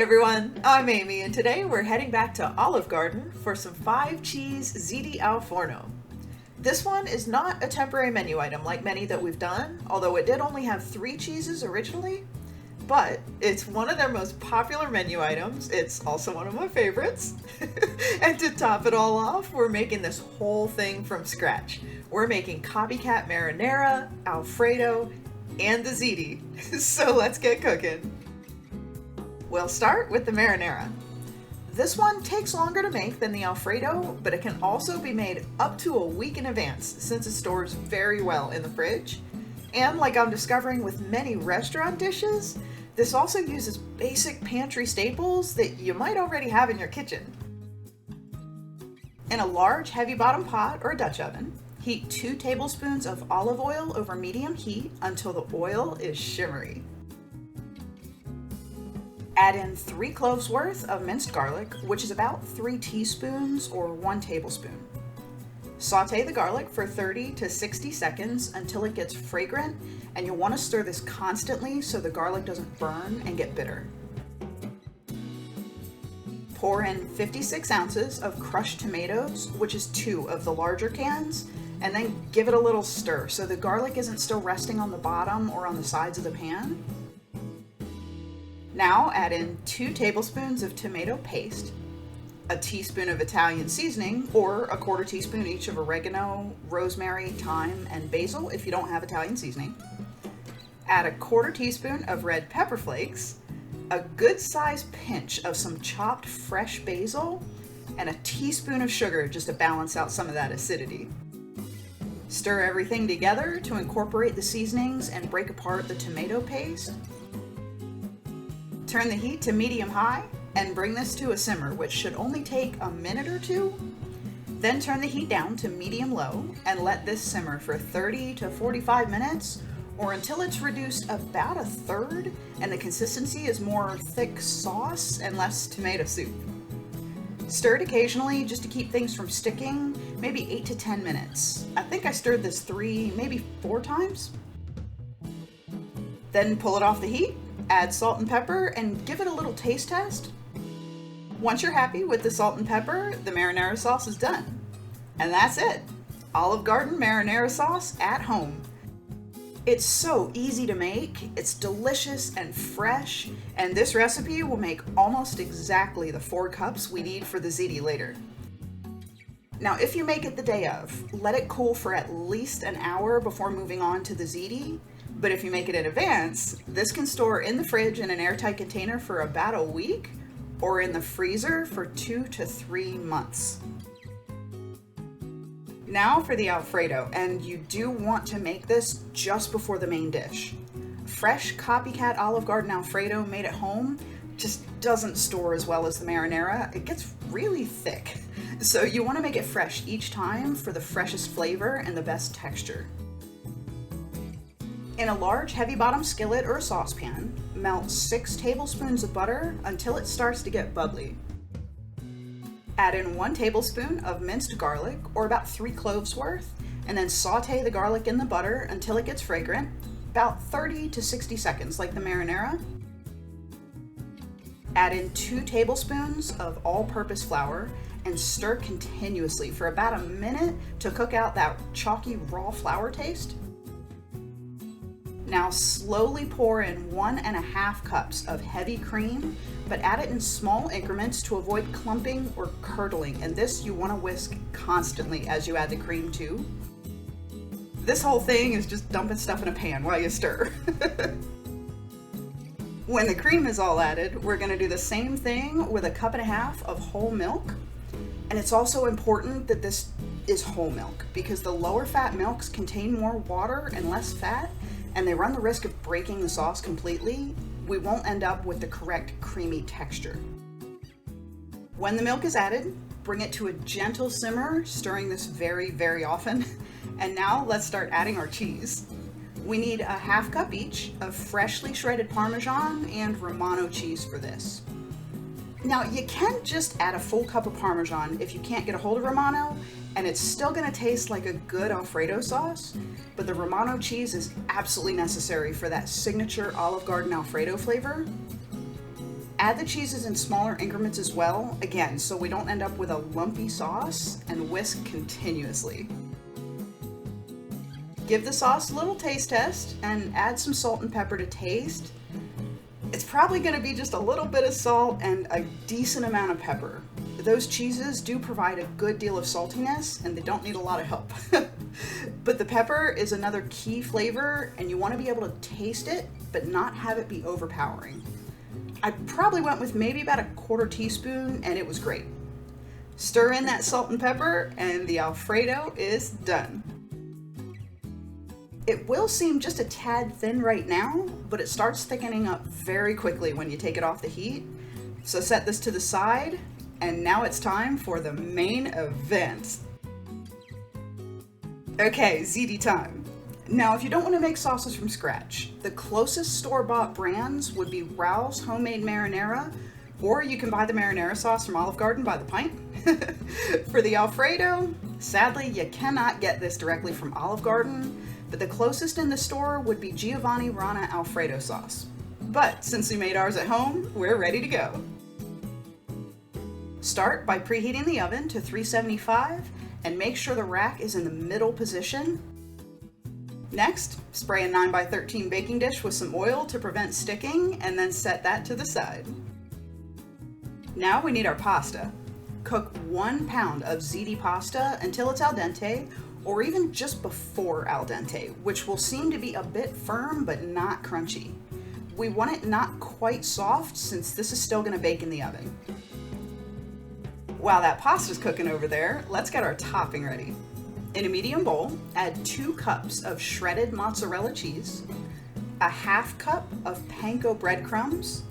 everyone, I'm Amy and today we're heading back to Olive Garden for some 5-cheese Ziti al Forno. This one is not a temporary menu item like many that we've done, although it did only have 3 cheeses originally, but it's one of their most popular menu items. It's also one of my favorites. And to top it all off, we're making this whole thing from scratch. We're making Copycat Marinara, Alfredo, and the Ziti. So let's get cooking. We'll start with the marinara. This one takes longer to make than the Alfredo, but it can also be made up to a week in advance since it stores very well in the fridge. And like I'm discovering with many restaurant dishes, this also uses basic pantry staples that you might already have in your kitchen. In a large heavy bottom pot or Dutch oven, heat 2 tablespoons of olive oil over medium heat until the oil is shimmery. Add in 3 cloves worth of minced garlic, which is about 3 teaspoons or 1 tablespoon. Saute the garlic for 30 to 60 seconds until it gets fragrant, and you'll want to stir this constantly so the garlic doesn't burn and get bitter. Pour in 56 ounces of crushed tomatoes, which is 2 of the larger cans, and then give it a little stir so the garlic isn't still resting on the bottom or on the sides of the pan. Now add in 2 tablespoons of tomato paste, a teaspoon of Italian seasoning, or a 1/4 teaspoon each of oregano, rosemary, thyme, and basil if you don't have Italian seasoning. Add a 1/4 teaspoon of red pepper flakes, a good sized pinch of some chopped fresh basil, and a teaspoon of sugar just to balance out some of that acidity. Stir everything together to incorporate the seasonings and break apart the tomato paste. Turn the heat to medium-high and bring this to a simmer, which should only take a minute or 2. Then turn the heat down to medium-low and let this simmer for 30 to 45 minutes or until it's reduced about 1/3 and the consistency is more thick sauce and less tomato soup. Stir it occasionally just to keep things from sticking, maybe 8 to 10 minutes. I think I stirred this 3, maybe 4 times. Then pull it off the heat. Add salt and pepper and give it a little taste test. Once you're happy with the salt and pepper, the marinara sauce is done. And that's it. Olive Garden marinara sauce at home. It's so easy to make, it's delicious and fresh, and this recipe will make almost exactly the 4 cups we need for the ziti later. Now, if you make it the day of, let it cool for at least an hour before moving on to the ziti. But if you make it in advance, this can store in the fridge in an airtight container for about a week or in the freezer for 2 to 3 months. Now for the Alfredo, and you do want to make this just before the main dish. Fresh Copycat Olive Garden Alfredo made at home just doesn't store as well as the marinara. It gets really thick. So you want to make it fresh each time for the freshest flavor and the best texture. In a large heavy bottom skillet or saucepan, melt 6 tablespoons of butter until it starts to get bubbly. Add in 1 tablespoon of minced garlic, or about 3 cloves worth, and then saute the garlic in the butter until it gets fragrant, about 30 to 60 seconds like the marinara. Add in 2 tablespoons of all-purpose flour and stir continuously for about a minute to cook out that chalky raw flour taste. Now slowly pour in 1½ cups of heavy cream, but add it in small increments to avoid clumping or curdling, and this you want to whisk constantly as you add the cream too. This whole thing is just dumping stuff in a pan while you stir. When the cream is all added, we're going to do the same thing with 1½ cups of whole milk. And it's also important that this is whole milk because the lower fat milks contain more water and less fat, and they run the risk of breaking the sauce completely. We won't end up with the correct creamy texture. When the milk is added, bring it to a gentle simmer, stirring this very, very often. And now let's start adding our cheese. We need 1/2 cup each of freshly shredded Parmesan and Romano cheese for this. Now, you can just add a full cup of Parmesan if you can't get a hold of Romano, and it's still gonna taste like a good Alfredo sauce, but the Romano cheese is absolutely necessary for that signature Olive Garden Alfredo flavor. Add the cheeses in smaller increments as well, again, so we don't end up with a lumpy sauce, and whisk continuously. Give the sauce a little taste test and add some salt and pepper to taste. It's probably going to be just a little bit of salt and a decent amount of pepper. Those cheeses do provide a good deal of saltiness and they don't need a lot of help. But the pepper is another key flavor and you want to be able to taste it but not have it be overpowering. I probably went with maybe about a quarter teaspoon and it was great. Stir in that salt and pepper and the Alfredo is done. It will seem just a tad thin right now, but it starts thickening up very quickly when you take it off the heat. So set this to the side, and now it's time for the main event. Okay, ziti time. Now, if you don't want to make sauces from scratch, the closest store-bought brands would be Rao's Homemade Marinara, or you can buy the marinara sauce from Olive Garden by the pint. For the Alfredo, sadly, you cannot get this directly from Olive Garden, but the closest in the store would be Giovanni Rana Alfredo sauce. But since we made ours at home, we're ready to go. Start by preheating the oven to 375 and make sure the rack is in the middle position. Next, spray a 9x13 baking dish with some oil to prevent sticking and then set that to the side. Now we need our pasta. Cook 1 pound of ziti pasta until it's al dente, or even just before al dente, which will seem to be a bit firm but not crunchy. We want it not quite soft since this is still gonna bake in the oven. While that pasta's cooking over there, let's get our topping ready. In a medium bowl, add 2 cups of shredded mozzarella cheese, a ½ cup of panko breadcrumbs,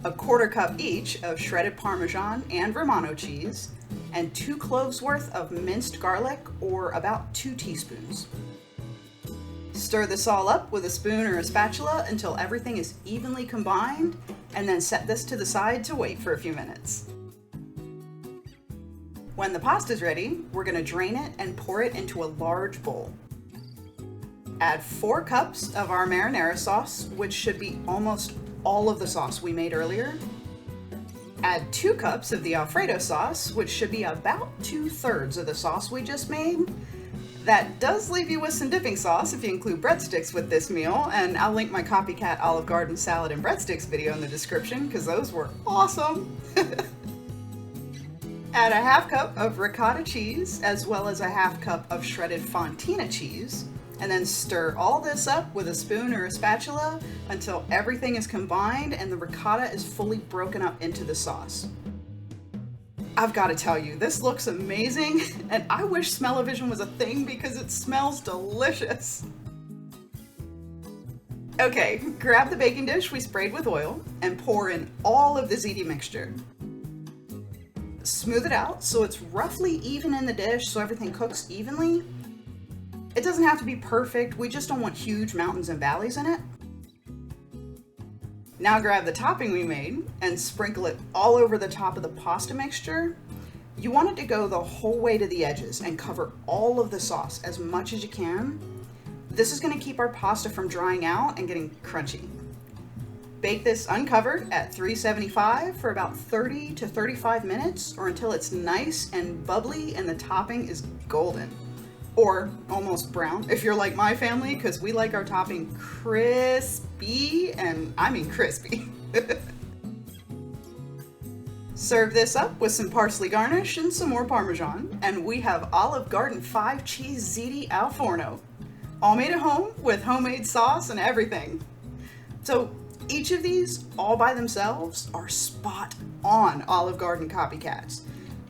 a ¼ cup each of shredded Parmesan and Romano cheese, and 2 cloves worth of minced garlic, or about 2 teaspoons. Stir this all up with a spoon or a spatula until everything is evenly combined, and then set this to the side to wait for a few minutes. When the pasta's ready, we're going to drain it and pour it into a large bowl. Add 4 cups of our marinara sauce, which should be almost all of the sauce we made earlier. Add 2 cups of the Alfredo sauce, which should be about 2/3 of the sauce we just made. That does leave you with some dipping sauce if you include breadsticks with this meal, and I'll link my Copycat Olive Garden salad and breadsticks video in the description because those were awesome. Add a ½ cup of ricotta cheese, as well as a ½ cup of shredded fontina cheese, and then stir all this up with a spoon or a spatula until everything is combined and the ricotta is fully broken up into the sauce. I've got to tell you, this looks amazing, and I wish smell-o-vision was a thing because it smells delicious. Okay, grab the baking dish we sprayed with oil and pour in all of the ziti mixture. Smooth it out so it's roughly even in the dish so everything cooks evenly. It doesn't have to be perfect, we just don't want huge mountains and valleys in it. Now grab the topping we made and sprinkle it all over the top of the pasta mixture. You want it to go the whole way to the edges and cover all of the sauce as much as you can. This is going to keep our pasta from drying out and getting crunchy. Bake this uncovered at 375 for about 30 to 35 minutes or until it's nice and bubbly and the topping is golden. Or almost brown if you're like my family, because we like our topping crispy, and I mean crispy. Serve this up with some parsley garnish and some more Parmesan, and we have Olive Garden 5-cheese Ziti al Forno. All made at home with homemade sauce and everything. So each of these, all by themselves, are spot on Olive Garden copycats.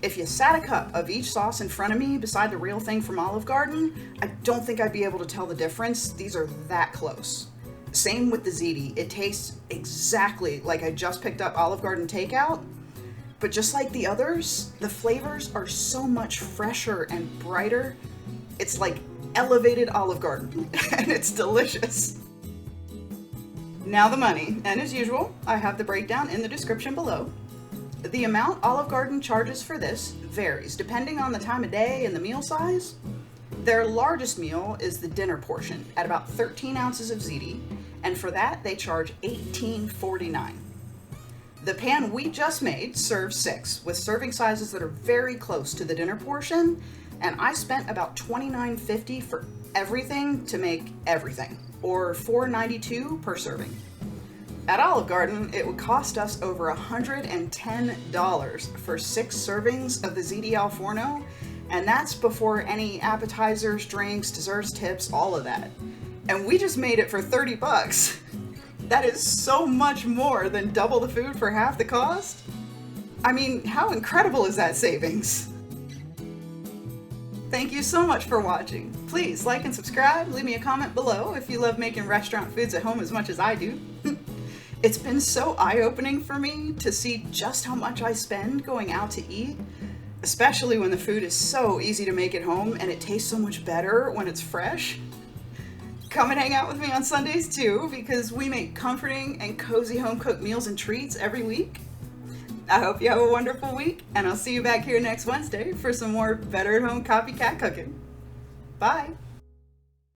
If you sat a cup of each sauce in front of me beside the real thing from Olive Garden, I don't think I'd be able to tell the difference. These are that close. Same with the ziti. It tastes exactly like I just picked up Olive Garden takeout, but just like the others, the flavors are so much fresher and brighter. It's like elevated Olive Garden, and it's delicious. Now the money, and as usual, I have the breakdown in the description below. The amount Olive Garden charges for this varies depending on the time of day and the meal size. Their largest meal is the dinner portion at about 13 ounces of ziti, and for that they charge $18.49. The pan we just made serves 6, with serving sizes that are very close to the dinner portion, and I spent about $29.50 for everything to make everything, or $4.92 per serving. At Olive Garden, it would cost us over $110 for 6 servings of the Ziti al Forno, and that's before any appetizers, drinks, desserts, tips, all of that. And we just made it for 30 bucks. That is so much more than double the food for half the cost. I mean, how incredible is that savings? Thank you so much for watching. Please like and subscribe, leave me a comment below if you love making restaurant foods at home as much as I do. It's been so eye-opening for me to see just how much I spend going out to eat, especially when the food is so easy to make at home and it tastes so much better when it's fresh. Come and hang out with me on Sundays too, because we make comforting and cozy home-cooked meals and treats every week. I hope you have a wonderful week, and I'll see you back here next Wednesday for some more better at home copycat cooking. Bye!